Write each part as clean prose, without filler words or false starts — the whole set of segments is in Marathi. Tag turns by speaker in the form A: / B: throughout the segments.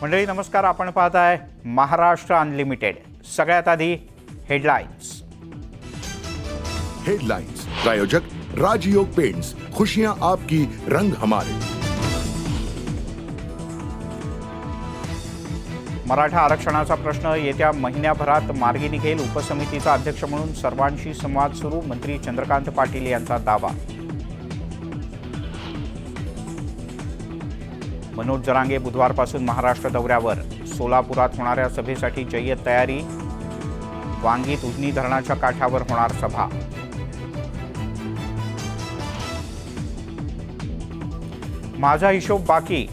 A: मंडळी नमस्कार, आपण पाहताय महाराष्ट्र अनलिमिटेड। सगळ्यात आधी हेडलाइन्स।
B: प्रायोजक राजयोग पेंट्स, खुशियां आपकी, रंग हमारे।
A: मराठा आरक्षणाचा प्रश्न येत्या महिन्याभरात मार्गी निघेल। उपसमितीचा अध्यक्ष म्हणून सर्वांशी संवाद सुरू, मंत्री चंद्रकांत पाटील यांचा दावा। मनोज जरांगे बुधवारपासून महाराष्ट्र दौऱ्यावर। सोलापुरात होणाऱ्या सभेसाठी जय्यत तयारी। वांगीत उजनी धरणाच्या काठावर होणार सभा। माझा हिशोब बाकी,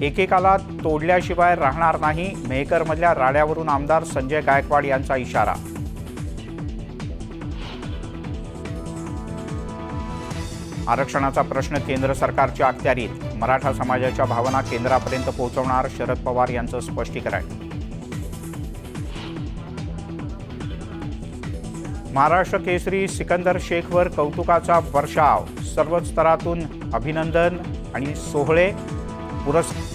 A: एकेकाला तोडल्याशिवाय राहणार नाही। मेहकरमधल्या राड्यावरून आमदार संजय गायकवाड यांचा इशारा। आरक्षणाचा प्रश्न केंद्र सरकारच्या अखत्यारीत। मराठा समाजाच्या भावना केंद्रापर्यंत पोहोचवणार, शरद पवार यांचं स्पष्टीकरण। महाराष्ट्र केसरी सिकंदर शेखवर कौतुकाचा वर्षाव। सर्वच स्तरातून अभिनंदन आणि सोहळे।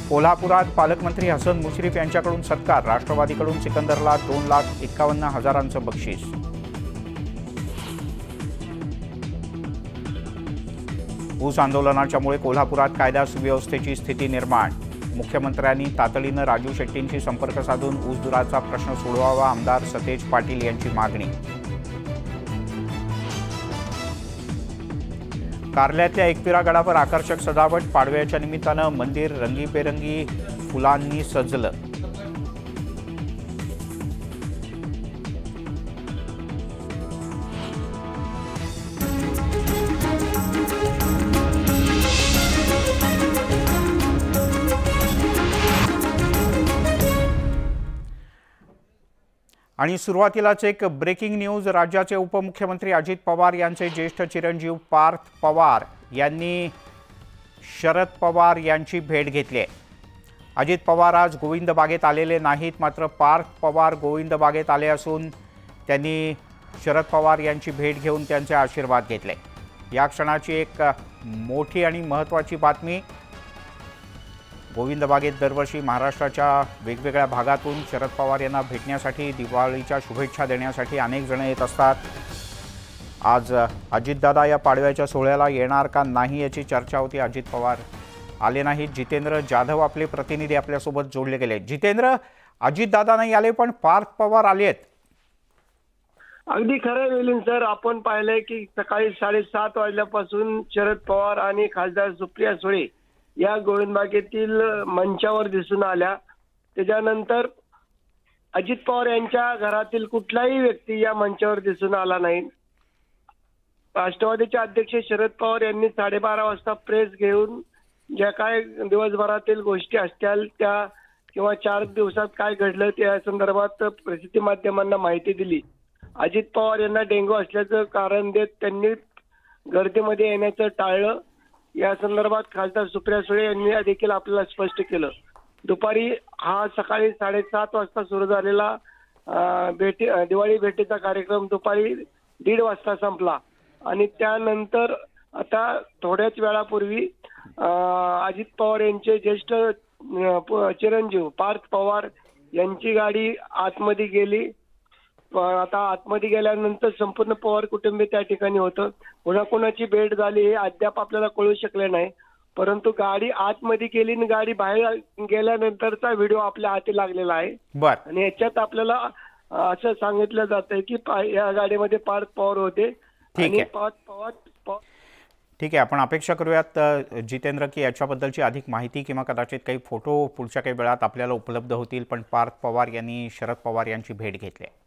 A: कोल्हापुरात पालकमंत्री हसन मुश्रीफ यांच्याकडून सत्कार। राष्ट्रवादीकडून सिकंदरला 2,51,000चं बक्षीस। ऊस आंदोलनाच्यामुळे कोल्हापुरात कायदा सुव्यवस्थेची स्थिती निर्माण। मुख्यमंत्र्यांनी तातडीनं राजू शेट्टींशी संपर्क साधून ऊस दराचा प्रश्न सोडवावा, आमदार सतेज पाटील यांची मागणी। कारल्यातल्या एकविरा गडावर आकर्षक सजावट। पाडव्याच्या निमित्तानं मंदिर रंगीबेरंगी फुलांनी सजलं। आणि सुरुवातीलाच एक ब्रेकिंग न्यूज। राज्याचे उपमुख्यमंत्री अजित पवार यांचे ज्येष्ठ चिरंजीव पार्थ पवार यांनी शरद पवार यांची भेट घेतली आहे। अजित पवार आज गोविंद बागेत आलेले नाहीत, मात्र पार्थ पवार गोविंद बागेत आले असून त्यांनी शरद पवार यांची भेट घेऊन त्यांचे आशीर्वाद घेतले। या क्षणाची एक मोठी आणि महत्त्वाची बातमी। गोविंद बागेत दरवर्षी महाराष्ट्राच्या वेगवेगळ्या भागातून शरद पवार यांना भेटण्यासाठी, दिवाळीच्या शुभेच्छा देण्यासाठी अनेक जण येत असतात। आज अजितदादा या पाडव्याच्या सोहळ्याला येणार का नाही याची चर्चा होती। अजित पवार आले नाहीत। जितेंद्र जाधव आपले प्रतिनिधी आपल्यासोबत जोडले गेले। जितेंद्र, अजितदादा नाही आले पण पार्थ पवार आलेत।
C: अगदी खरं मिलिंद सर, आपण पाहिलंय की सकाळी 7:30 वाजल्यापासून शरद पवार आणि खासदार सुप्रिया सुळे या गोविंदबागेतील मंचावर दिसून आल्या। त्याच्यानंतर अजित पवार यांच्या घरातील कुठलाही व्यक्ती या मंचावर दिसून आला नाही। राष्ट्रवादीचे अध्यक्ष शरद पवार यांनी 12:30 वाजता प्रेस घेऊन ज्या काय दिवसभरातील गोष्टी असतील त्या किंवा 4 दिवसात काय घडलं त्या संदर्भात प्रसिद्धी माध्यमांना माहिती दिली। अजित पवार यांना डेंग्यू असल्याचं कारण देत त्यांनी गर्दीमध्ये येण्याचं टाळलं। या संदर्भात खासदार सुप्रिया सुळे यांनी देखील आपल्याला स्पष्ट केलं। दुपारी हा सकाळी 7:30 वाजता सुरू झालेला दिवाळी भेटीचा कार्यक्रम दुपारी 1:30 वाजता संपला आणि त्यानंतर आता थोड्याच वेळापूर्वी अजित पवार यांचे ज्येष्ठ चिरंजीव पार्थ पवार यांची गाडी आतमध्ये गेली। आता आतमध्ये गेल्यानंतर संपूर्ण पवार कुटुंबीय त्या ठिकाणी होतं। कोणाकोणाची भेट झाली हे अद्याप आपल्याला कळू शकले नाही, परंतु गाडी आतमध्ये गेली आणि गाडी बाहेर गेल्यानंतरचा व्हिडिओ आपल्या हाती लागलेला आहे। आणि याच्यात आपल्याला असं सांगितलं जातंय की या गाडीमध्ये पार्थ पवार होते आणि पार्थ पवार।
A: ठीक आहे, आपण अपेक्षा करूयात जितेंद्र की याच्याबद्दलची अधिक माहिती किंवा कदाचित काही फोटो पुढच्या काही वेळात आपल्याला उपलब्ध होतील। पण पार्थ पवार यांनी शरद पवार यांची भेट घेतली आहे।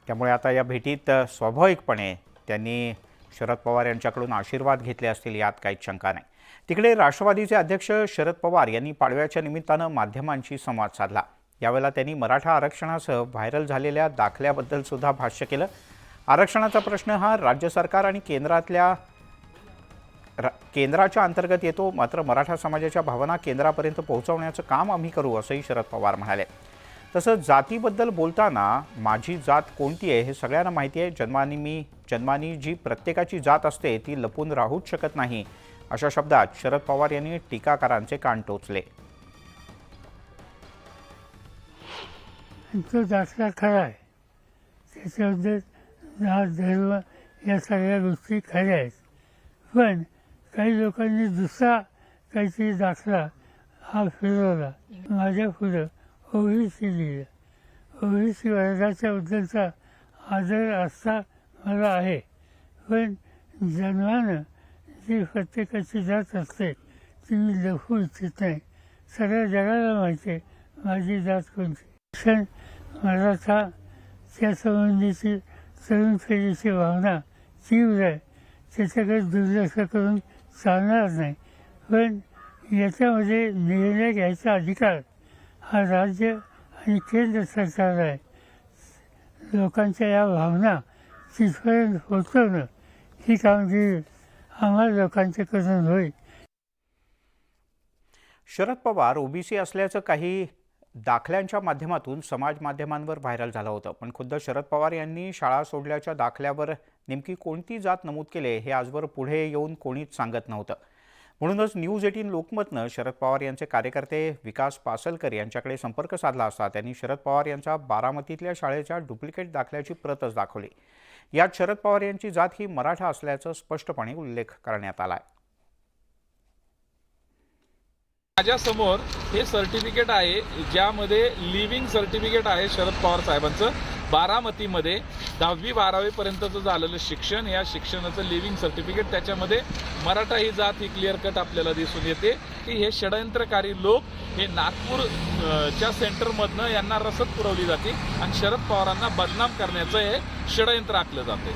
A: त्यामुळे आता या भेटीत स्वाभाविकपणे त्यांनी शरद पवार यांच्याकडून आशीर्वाद घेतले असतील, यात काहीच शंका नाही। तिकडे राष्ट्रवादीचे अध्यक्ष शरद पवार यांनी पाडव्याच्या निमित्तानं माध्यमांशी संवाद साधला। यावेळेला त्यांनी मराठा आरक्षणासह व्हायरल झालेल्या दाखल्याबद्दल सुद्धा भाष्य केलं। आरक्षणाचा प्रश्न हा राज्य सरकार आणि केंद्राच्या अंतर्गत येतो, मात्र मराठा समाजाच्या भावना केंद्रापर्यंत पोहोचवण्याचं काम आम्ही करू, असंही शरद पवार म्हणाले। तसंच जातीबद्दल बोलताना माझी जात कोणती आहे हे सगळ्यांना माहिती आहे. जन्मानी जी प्रत्येकाची जात असते ती लपून राहूच शकत नाही, अशा शब्दात शरद पवार यांनी टीकाकारांचे कान टोचले.
D: तो दाखला खरा आहे, त्याच्याबद्दल जात धर्म या सगळ्या गोष्टी खऱ्या आहेत. पण काही लोकांनी दुसरा काहीतरी दाखला हा फिरवला. माझ्या पुढं ओबीसी लिहिलं. ओबीसी वर्गाच्याबद्दलचा आदर आस्था मला आहे, पण जन्मानं जी प्रत्येकाची जात असते ती मी लपवू इच्छित नाही. सगळ्या जगाला माहिती आहे माझी जात कोणती. शिक्षण मराठा त्या संबंधीची तरुण पिढीची भावना तीव्र आहे, त्याच्याकडे दुर्लक्ष करून चालणार नाही. पण याच्यामध्ये निर्णय घ्यायचा अधिकार हा राज्य आणि केंद्र सरकारला आहे. लोकांच्या या भावना तिथपर्यंत पोहोचवणं ही कामगिरी आम्हाला लोकांच्याकडून होईल.
A: शरद पवार ओबीसी असल्याचं काही दाखल्यांच्या माध्यमातून समाज माध्यमांवर व्हायरल झालं होतं. पण खुद्द शरद पवार यांनी शाळा सोडल्याच्या दाखल्यावर नेमकी कोणती जात नमूद केले हे आजवर पुढे येऊन कोणीच सांगत नव्हतं. म्हणूनच न्यूज 18 लोकमतनं शरद पवार यांचे कार्यकर्ते विकास पासलकर यांच्याकडे संपर्क साधला असता त्यांनी शरद पवार यांच्या बारामतीतल्या शाळेच्या डुप्लिकेट दाखल्याची प्रतच दाखवली. यात शरद पवार यांची जात ही मराठा असल्याचा स्पष्टपणे उल्लेख करण्यात आला आहे.
E: माझ्यासमोर हे सर्टिफिकेट आहे, ज्यामध्ये लिव्हिंग सर्टिफिकेट आहे शरद पवार साहेबांचं. बारामतीमध्ये 10वी-12वी पर्यंतचं झालेलं शिक्षण, या शिक्षणाचं लिव्हिंग सर्टिफिकेट, त्याच्यामध्ये मराठा ही जात ही क्लिअर कट आपल्याला दिसून येते की हे षडयंत्रकारी लोक हे नागपूरच्या सेंटरमधनं यांना रसद पुरवली जाते आणि शरद पवारांना बदनाम करण्याचं हे षडयंत्र आखलं जाते.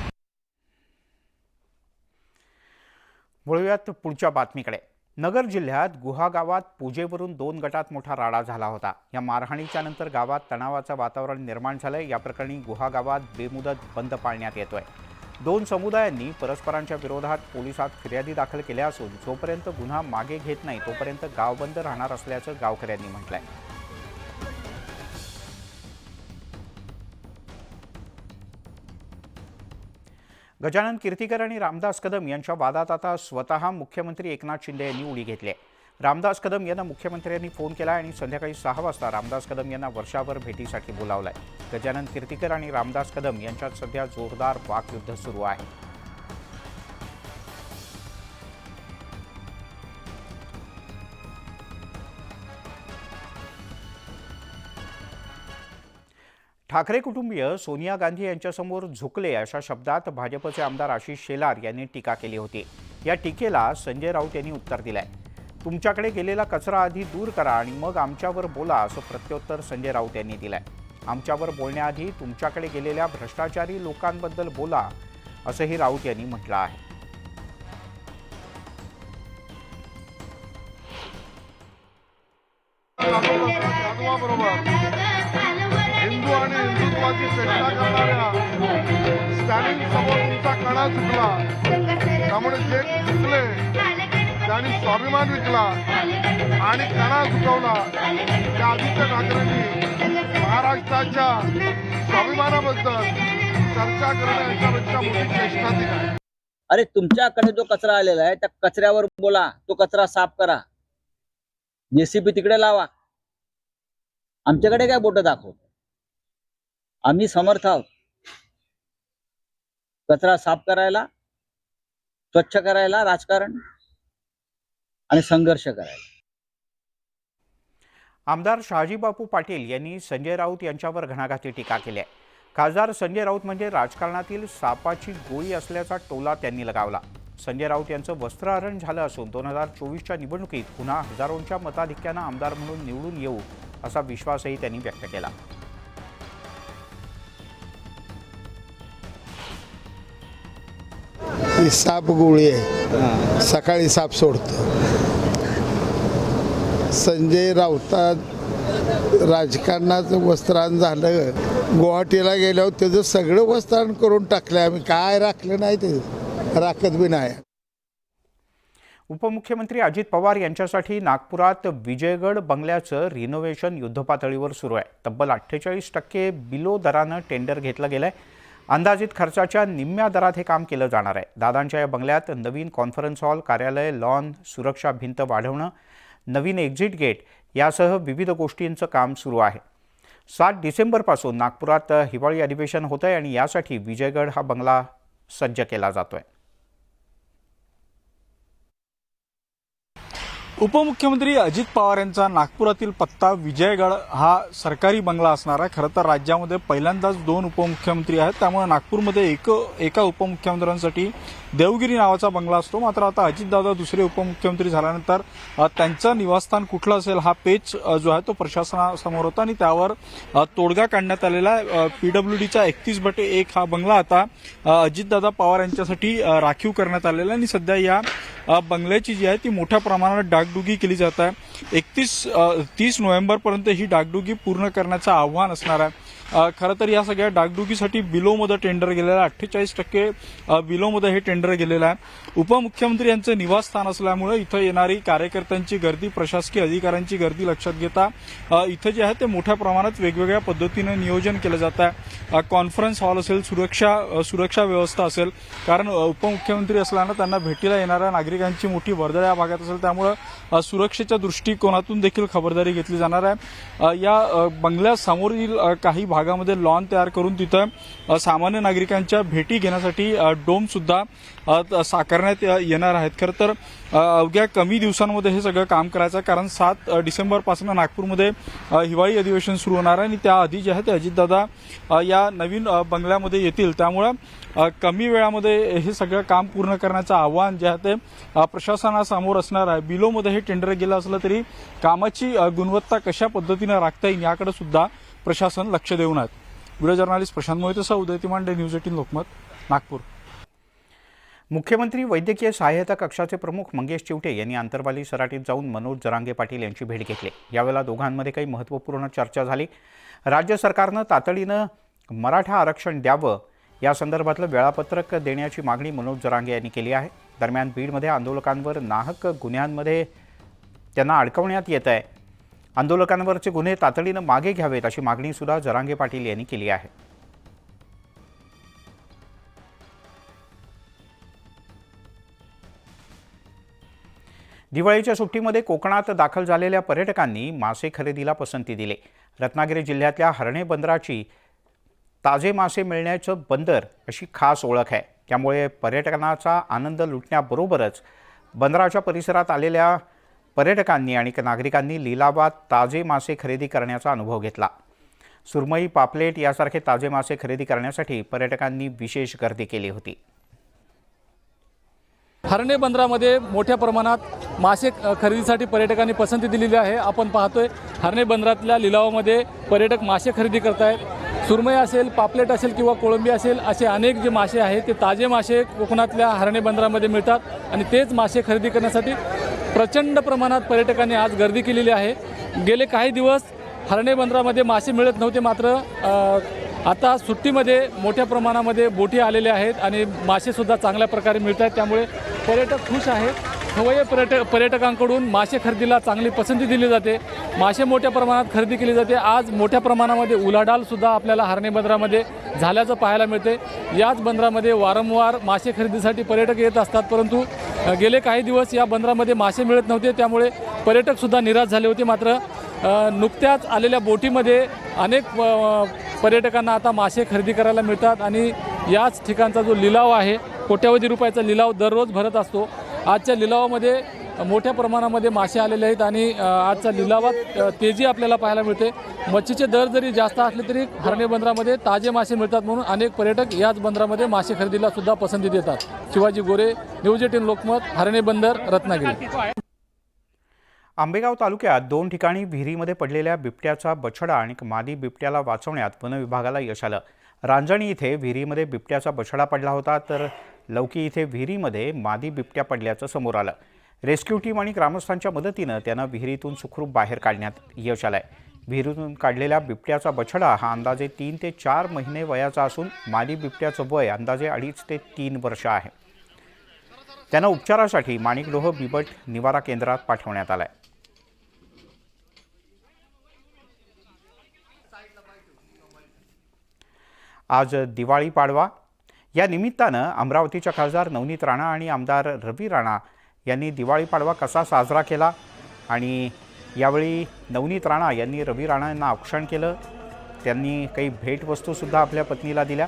A: वळूयात पुढच्या बातमीकडे. नगर जिल्ह्यात गुहा गावात पूजेवरून 2 गटात मोठा राडा झाला होता. या मारहाणीच्या नंतर गावात तणावाचं वातावरण निर्माण झालंय. या प्रकरणी गुहा गावात बेमुदत बंद पाळण्यात येतोय. 2 समुदायांनी परस्परांच्या विरोधात पोलिसात फिर्यादी दाखल केल्या असून जोपर्यंत गुन्हा मागे घेत नाही तोपर्यंत गाव बंद राहणार असल्याचं गावकऱ्यांनी म्हटलंय. गजानन कीर्तिकर आणि रामदास कदम यांच्या वादात आता स्वतः मुख्यमंत्री एकनाथ शिंदे यांनी उडी घेतली आहे. रामदास कदम यांना मुख्यमंत्र्यांनी फोन केला आणि संध्याकाळी 6 वाजता रामदास कदम यांना वर्षाभर भेटीसाठी बोलावलंय. गजानन कीर्तिकर आणि रामदास कदम यांच्यात सध्या जोरदार वाकयुद्ध सुरू आहे. ठाकरे कुटुंबीय सोनिया गांधी यांच्यासमोर झुकले अशा शब्दात भाजपचे आमदार आशिष शेलार यांनी टीका केली होती. या टीकेला संजय राऊत यांनी उत्तर दिलंय. तुमच्याकडे गेलेला कचरा आधी दूर करा आणि मग आमच्यावर बोला, असं प्रत्युत्तर संजय राऊत यांनी दिलंय. आमच्यावर बोलण्याआधी तुमच्याकडे गेलेल्या भ्रष्टाचारी लोकांबद्दल बोला, असंही राऊत यांनी म्हटलं आहे.
F: हिंदू आणि हिंदुत्वाची चेष्टा करणाऱ्या स्टॅलिन समोर तुमचा कणा चुकला. त्यामुळे जे चुकले त्यांनी स्वाभिमान विकला आणि कणा चुकवला. त्या आदित्य ठाकरेंनी महाराष्ट्राच्या स्वाभिमानाबद्दल चर्चा करणं याच्यापेक्षा मोठी चेष्टा ती काय.
G: अरे तुमच्याकडे जो कचरा आलेला आहे त्या कचऱ्यावर बोला, तो कचरा साफ करा, जेसीबी तिकडे लावा. आमच्याकडे काय बोट दाखव. आम्ही समर्थ आहोत कचरा साफ करायला, स्वच्छ करायला, राजकारण आणि संघर्ष करायला.
A: आमदार शहाजीबापू पाटील यांनी संजय राऊत यांच्यावर घणाघाती टीका केली आहे. खासदार संजय राऊत म्हणजे राजकारणातील सापाची गोळी असल्याचा टोला त्यांनी लगावला. संजय राऊत यांचं वस्त्रहरण झालं असून 2024च्या निवडणुकीत पुन्हा हजारोंच्या मताधिक्यानं आमदार म्हणून निवडून येऊ असा विश्वासही त्यांनी व्यक्त केला.
H: ही साप गोळी आहे, सकाळी साप सोडतो. संजय राऊतात राजकारणाचं वस्त्रान झालं. गुवाहाटीला गेल्यावर त्याचं सगळं वस्त्रान करून टाकलं. आम्ही काय राखलं नाही, ते राखत बी नाही.
A: उपमुख्यमंत्री अजित पवार यांच्यासाठी नागपुरात विजयगड बंगल्याचं रिनोव्हेशन युद्धपातळीवर सुरू आहे. तब्बल 48% बिलो दरानं टेंडर घेतलं गेलंय. अंदाजित खर्चाच्या निम्म्या दरात हे काम केलं जाणार आहे. दादांच्या या बंगल्यात नवीन कॉन्फरन्स हॉल, कार्यालय, लॉन, सुरक्षा भिंत वाढवणं, नवीन एक्झिट गेट यासह विविध गोष्टींचं काम सुरू आहे. 7 डिसेंबरपासून नागपुरात हिवाळी अधिवेशन होतंय आणि यासाठी विजयगड हा बंगला सज्ज केला जातोय.
I: उपमुख्यमंत्री अजित पवार यांचा नागपुरातील पत्ता विजयगड हा सरकारी बंगला असणार आहे. खरं तर राज्यामध्ये पहिल्यांदाच 2 उपमुख्यमंत्री आहेत, त्यामुळे नागपूरमध्ये एका उपमुख्यमंत्र्यांसाठी देवगिरी नावाचा बंगला असतो. मात्र आता अजितदादा दुसरे उपमुख्यमंत्री झाल्यानंतर त्यांचं निवासस्थान कुठलं असेल हा पेच जो आहे तो प्रशासनासमोर होता आणि त्यावर तोडगा काढण्यात आलेला आहे. PWDचा 31/1 हा बंगला आता अजितदादा पवार यांच्यासाठी राखीव करण्यात आलेला आहे आणि सध्या या बंगल्याची जी आहे ती मोठ्या प्रमाणात डागडुगी केली जात आहे. 30 नोव्हेंबरपर्यंत ही डागडुगी पूर्ण करण्याचं आव्हान असणार आहे. खरं तर या सगळ्या डागडुगीसाठी बिलोमध्ये टेंडर गेलेलं आहे. 48% बिलोमध्ये हे टेंडर गेलेलं आहे. उपमुख्यमंत्री यांचं निवासस्थान असल्यामुळे इथं येणारी कार्यकर्त्यांची गर्दी, प्रशासकीय अधिकाऱ्यांची गर्दी लक्षात घेता इथं जे आहे ते मोठ्या प्रमाणात वेगवेगळ्या पद्धतीनं नियोजन केलं जात आहे. कॉन्फरन्स हॉल असेल, सुरक्षा व्यवस्था असेल, कारण उपमुख्यमंत्री असल्यानं त्यांना भेटीला येणाऱ्या नागरिकांची मोठी वर्दळ या भागात असेल, त्यामुळे सुरक्षेच्या दृष्टिकोनातून देखील खबरदारी घेतली जाणार आहे. या बंगल्यासमोरील काही भागामध्ये लॉन तयार करून तिथं सामान्य नागरिकांच्या भेटी घेण्यासाठी डोम सुद्धा साकारण्यात येणार आहेत. खरं तर अवघ्या कमी दिवसांमध्ये हे सगळं काम करायचं आहे, कारण 7 डिसेंबरपासून नागपूरमध्ये हिवाळी अधिवेशन सुरू होणार आहे आणि त्याआधी जे आहे ते अजितदादा या नवीन बंगल्यामध्ये येतील. त्यामुळे कमी वेळामध्ये हे सगळं काम पूर्ण करण्याचं आव्हान जे आहे ते प्रशासनासमोर असणार आहे. बिलोमध्ये हे टेंडर गेलं असलं तरी कामाची गुणवत्ता कशा पद्धतीनं राखता येईल याकडे सुद्धा प्रशासन लक्ष देऊन आहेत. व्हिडिओ जर्नलिस्ट प्रशांत मोहितेसह उदय तिमांडे, न्यूज 18 लोकमत, नागपूर.
A: मुख्यमंत्री वैद्यकीय सहाय्यता कक्षाचे प्रमुख मंगेश चिवटे यांनी आंतरवाली सराटीत जाऊन मनोज जरांगे पाटील यांची भेट घेतली. यावेळेला दोघांमध्ये काही महत्त्वपूर्ण चर्चा झाली. राज्य सरकारनं तातडीनं मराठा आरक्षण द्यावं या संदर्भातलं वेळापत्रक देण्याची मागणी मनोज जरांगे यांनी केली आहे. दरम्यान बीडमध्ये आंदोलकांवर नाहक गुन्ह्यांमध्ये त्यांना अडकवण्यात येत आहे. आंदोलकांवरचे गुन्हे तातडीनं मागे घ्यावेत अशी मागणी सुद्धा जरांगे पाटील यांनी केली आहे. दिवाळीच्या सुट्टीमध्ये कोकणात दाखल झालेल्या पर्यटकांनी मासे खरेदीला पसंती दिली. रत्नागिरी जिल्ह्यातल्या हर्णे बंदराची ताजे मासे मिळण्याचं बंदर अशी खास ओळख आहे. त्यामुळे पर्यटकांचा आनंद लुटण्याबरोबरच बंदराच्या परिसरात आलेल्या पर्यटकांनी आणि नागरिकांनी लिलावात ताजे मासे खरेदी करण्याचा अनुभव घेतला. सुरमई, पापलेट यासारखे ताजे मासे खरेदी करण्यासाठी पर्यटकांनी विशेष गर्दी केली होती.
J: हर्णे बंदरामध्ये मोठ्या प्रमाणात मासे खरेदीसाठी पर्यटकांनी पसंती दिलेली आहे. आपण पाहतोय हर्णे बंदरातल्या लिलावामध्ये पर्यटक मासे खरेदी करतायत. सुरमई असेल, पापलेट असेल किंवा कोळंबी असेल, असे अनेक जे मासे आहेत ते ताजे मासे कोकणातल्या हर्णे बंदरामध्ये मिळतात आणि तेच मासे खरेदी करण्यासाठी प्रचंड प्रमाणात पर्यटकांनी आज गर्दी केलेली आहे. गेले काही दिवस हर्णे बंदरामध्ये मासे मिळत नव्हते, मात्र आता सुट्टीमध्ये मोठ्या प्रमाणामध्ये बोटी आलेल्या आहेत आणि मासेसुद्धा चांगल्या प्रकारे मिळत आहेत. त्यामुळे पर्यटक खुश आहेत. खवय्ये पर्यटकांकडून मासे खरेदीला चांगली पसंती दिली जाते. मासे मोठ्या प्रमाणात खरेदी केली जाते. आज मोठ्या प्रमाणामध्ये उलाढालसुद्धा आपल्याला हर्णे बंदरामध्ये झाल्याचं पाहायला मिळते. याच बंदरामध्ये वारंवार मासे खरेदीसाठी पर्यटक येत असतात, परंतु गेले काही दिवस या बंदरामध्ये मासे मिळत नव्हते, त्यामुळे पर्यटकसुद्धा निराश झाले होते. मात्र नुकत्याच आलेल्या बोटीमध्ये अनेक पर्यटकांना आता मासे खरेदी करायला मिळतात आणि याच ठिकाणचा जो लिलाव आहे, कोट्यावधी रुपयाचा लिलाव दररोज भरत असतो. आजच्या लिलावामध्ये मोठ्या प्रमाणामध्ये मासे आलेले आहेत आणि आजच्या लिलावात तेजी आपल्याला पाहायला मिळते. मच्छीचे दर जरी जास्त असले तरी हर्णे बंदरामध्ये ताजे मासे मिळतात, म्हणून अनेक पर्यटक याच बंदरामध्ये मासे खरेदीला सुद्धा पसंती देतात. शिवाजी गोरे, न्यूज 18 लोकमत, हर्णे बंदर, रत्नागिरी.
A: आंबेगाव तालुक्यात 2 ठिकाणी विहिरीमध्ये पडलेल्या बिबट्याचा बछडा आणि मादी बिबट्याला वाचवण्यात वन विभागाला यश आलं. रांजणी इथे विहिरीमध्ये बिबट्याचा बछडा पडला होता, तर लौकी इथे विहिरीमध्ये मादी बिबट्या पडल्याचं समोर आलं. रेस्क्यू टीम आणि ग्रामस्थांच्या मदतीनं त्यांना विहिरीतून सुखरूप बाहेर काढण्यात यश आलंय. विहिरीतून काढलेल्या बिबट्याचा बछडा हा अंदाजे 3 ते 4 महिने वयाचा असून मादी बिबट्याचं वय अंदाजे 2.5 ते 3 वर्ष आहे. त्यांना उपचारासाठी माणिकडोह बिबट निवारा केंद्रात पाठवण्यात आलं आहे. आज दिवाळी पाडवा. या निमित्तानं अमरावतीच्या खासदार नवनीत राणा आणि आमदार रवी राणा यांनी दिवाळी पाडवा कसा साजरा केला आणि यावेळी नवनीत राणा यांनी रवी राणा यांना औक्षण केलं. त्यांनी काही भेटवस्तूसुद्धा आपल्या पत्नीला दिल्या.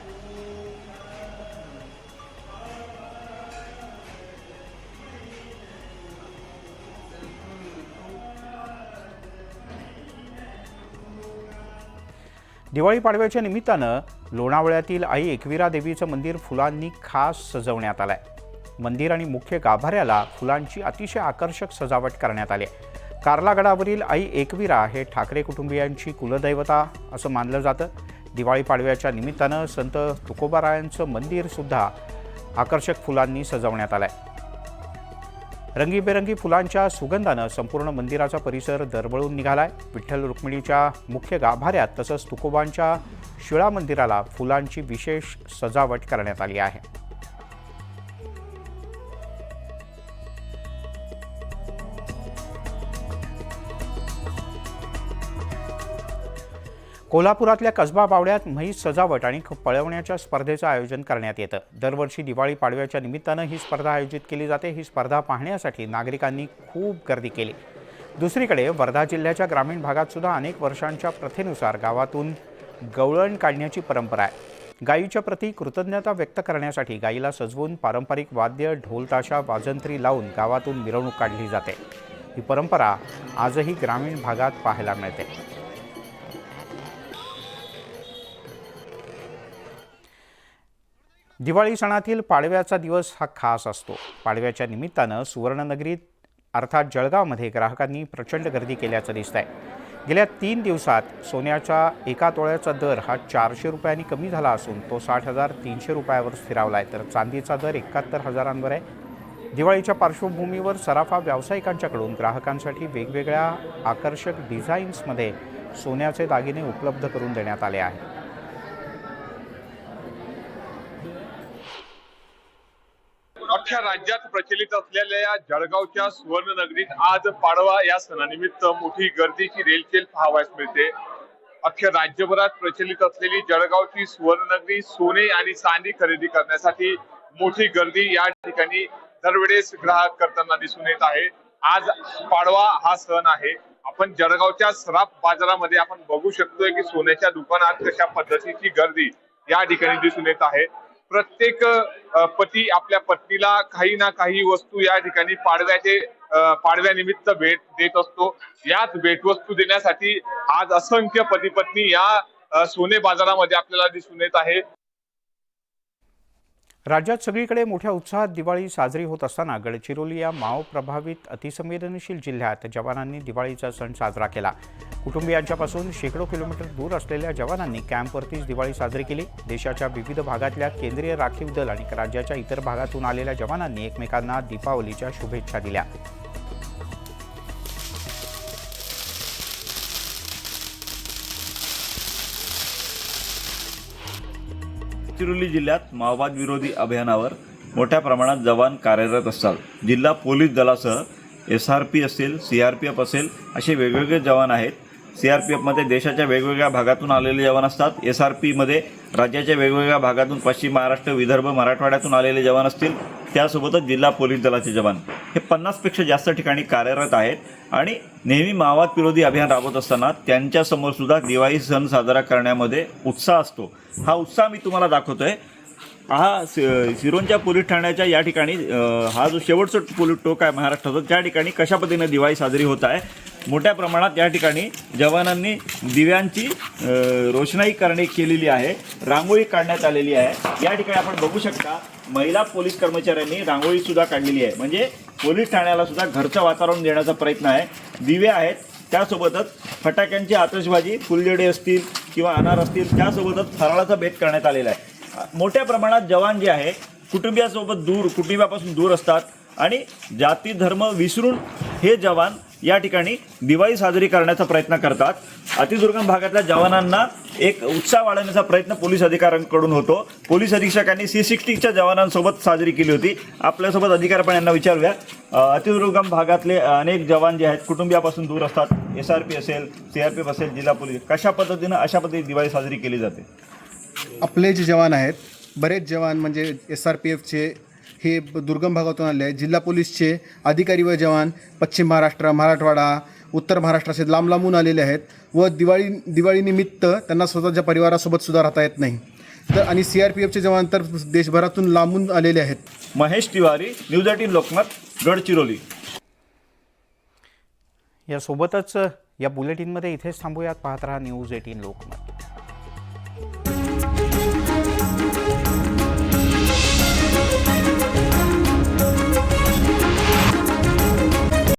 A: दिवाळी पाडव्याच्या निमित्तानं लोणावळ्यातील आई एकविरा देवीचं मंदिर फुलांनी खास सजवण्यात आलं आहे. मंदिर आणि मुख्य गाभाऱ्याला फुलांची अतिशय आकर्षक सजावट करण्यात आली आहे. कार्लागडावरील आई एकविरा हे ठाकरे कुटुंबियांची कुलदैवता असं मानलं जातं. दिवाळी पाडव्याच्या निमित्तानं संत तुकोबारायांचं मंदिरसुद्धा आकर्षक फुलांनी सजवण्यात आलं आहे. रंगीबेरंगी फुलांच्या सुगंधानं संपूर्ण मंदिराचा परिसर दरवळून निघालाय. विठ्ठल रुक्मिणीच्या मुख्य गाभाऱ्यात तसंच तुकोबांच्या शिळा मंदिराला फुलांची विशेष सजावट करण्यात आली आहे. कोल्हापुरातल्या कसबा बावड्यात म्हैस सजावट आणि पळवण्याच्या स्पर्धेचं आयोजन करण्यात येतं. दरवर्षी दिवाळी पाडव्याच्या निमित्तानं ही स्पर्धा आयोजित केली जाते. ही स्पर्धा पाहण्यासाठी नागरिकांनी खूप गर्दी केली. दुसरीकडे वर्धा जिल्ह्याच्या ग्रामीण भागात सुद्धा अनेक वर्षांच्या प्रथेनुसार गावातून गवळण काढण्याची परंपरा आहे. गायीच्या प्रती कृतज्ञता व्यक्त करण्यासाठी गायीला सजवून पारंपरिक वाद्य ढोलताशा वाजंत्री लावून गावातून मिरवणूक काढली जाते. ही परंपरा आजही ग्रामीण भागात पाहायला मिळते. दिवाळी सणातील पाडव्याचा दिवस हा खास असतो. पाडव्याच्या निमित्तानं सुवर्णनगरीत अर्थात जळगावमध्ये ग्राहकांनी प्रचंड गर्दी केल्याचं दिसतंय. गेल्या 3 दिवसात सोन्याच्या एका तोळ्याचा दर हा 400 रुपयांनी कमी झाला असून तो 60,300 रुपयावर स्थिरावला आहे, तर चांदीचा दर 71,000 आहे. दिवाळीच्या पार्श्वभूमीवर सराफा व्यावसायिकांच्याकडून ग्राहकांसाठी वेगवेगळ्या आकर्षक डिझाईन्समध्ये सोन्याचे दागिने उपलब्ध करून देण्यात आले आहेत.
K: अख्ख्या राज्यात प्रचलित असलेल्या जळगावच्या सुवर्णनगरीत आज पाडवा या सणानिमित्त मोठी गर्दीची रेलचेल पाहावयास मिळते. अख्ख्या राज्यभरात प्रचलित असलेली जळगावची सुवर्णनगरी सोने आणि चांदी खरेदी करण्यासाठी मोठी गर्दी या ठिकाणी दरवेळेस ग्राहक करताना दिसून येत आहे. आज पाडवा हा सण आहे. आपण जळगावच्या सराफ बाजारामध्ये आपण बघू शकतोय की सोन्याच्या दुकानात कशा पद्धतीची गर्दी या ठिकाणी दिसून येत आहे. प्रत्येक पती आपल्या पत्नीला काही ना काही वस्तू या ठिकाणी पाडव्यानिमित्त भेट देत असतो. याच भेटवस्तू देण्यासाठी आज असंख्य पती पत्नी या सोने बाजारामध्ये आपल्याला दिसून येत आहे.
A: राज्यात सगळीकडे मोठ्या उत्साहात दिवाळी साजरी होत असताना गडचिरोली या माओ प्रभावित अतिसंवेदनशील जिल्ह्यात जवानांनी दिवाळीचा सण साजरा केला. कुटुंबियांच्यापासून शेकडो किलोमीटर दूर असलेल्या जवानांनी कॅम्पवरतीच दिवाळी साजरी केली. देशाच्या विविध भागातल्या केंद्रीय राखीव दल आणि राज्याच्या इतर भागातून आलेल्या जवानांनी एकमेकांना दीपावलीच्या शुभेच्छा दिल्या.
L: गडचिरोली जिल्ह्यात माओवाद विरोधी अभियानावर मोठ्या प्रमाणात जवान कार्यरत असतात. जिल्हा पोलीस दलासह SRP असेल, CRPF असेल, असे वेगवेगळे जवान आहेत. CRPFमध्ये देशाच्या वेगवेगळ्या भागातून आलेले जवान असतात. SRPमध्ये राज्याच्या वेगवेगळ्या भागातून पश्चिम महाराष्ट्र, विदर्भ, मराठवाड्यातून आलेले जवान असतील. त्यासोबतच जिल्हा पोलीस दलाचे जवान हे 50पेक्षा जास्त ठिकाणी कार्यरत आहेत आणि नेहमी माओवाद विरोधी अभियान राबवत असताना त्यांच्यासमोर सुद्धा दिवाळी सण साजरा करण्यामध्ये उत्साह असतो. हा उत्साह मी तुम्हाला दाखवतोय. हा सिरोंचा पोलीस ठाण्याच्या या ठिकाणी हा जो शेवटचा पोलीस टोक आहे महाराष्ट्राचा, त्या ठिकाणी कशा पद्धतीने दिवाळी साजरी होत आहे. मोठ्या प्रमाणात या ठिकाणी जवानांनी दिव्यांची रोषणाई केलेली आहे, रांगोळी काढण्यात आलेली आहे. या ठिकाणी आपण बघू शकता महिला पोलीस कर्मचाऱ्यांनी रांगोळी सुद्धा काढलेली आहे. म्हणजे पोलीस ठाण्याला सुद्धा घरचं वातावरण देण्याचा प्रयत्न आहे. दिवे आहेत, त्यासोबतच फटाक्यांची आतषबाजी, फुलझडे असतील किंवा अनार असतील, त्यासोबतच फराळाचा बेत करण्यात आलेला आहे. मोठ्या प्रमाणात जवान जे आहे कुटुंबियापासून दूर असतात आणि जाती धर्म विसरून हे जवान या ठिकाणी दिवाळी साजरी करण्याचा प्रयत्न करतात. अतिदुर्गम भागातल्या जवानांना एक उत्साह वाढवण्याचा प्रयत्न पोलीस अधिकाऱ्यांकडून होतो. पोलीस अधीक्षकांनी C60च्या जवानांसोबत साजरी केली होती. आपल्यासोबत अधिकारी पण यांना विचारूया. अतिदुर्गम भागातले अनेक जवान जे आहेत कुटुंबियापासून दूर असतात, SRP असेल, CRPF असेल, जिल्हा पोलीस, कशा पद्धतीनं अशा पद्धतीने दिवाळी साजरी केली जाते?
M: आपले जे जवान आहेत, बरेच जवान म्हणजे SRPFचे हे दुर्गम भागातून आले आहेत. जिल्हा पोलीसचे अधिकारी व जवान पश्चिम महाराष्ट्र, मराठवाडा, उत्तर महाराष्ट्र असे लांब लांबून आलेले आहेत व दिवाळीनिमित्त त्यांना स्वतःच्या परिवारासोबत सुद्धा राहता येत नाही. तर आणि CRPFचे जवान तर देशभरातून लांबून आलेले आहेत.
L: महेश तिवारी, न्यूज 18 लोकमत, गडचिरोली.
A: यासोबतच या बुलेटिनमध्ये इथेच थांबूयात. पाहत राहा न्यूज 18 लोकमत.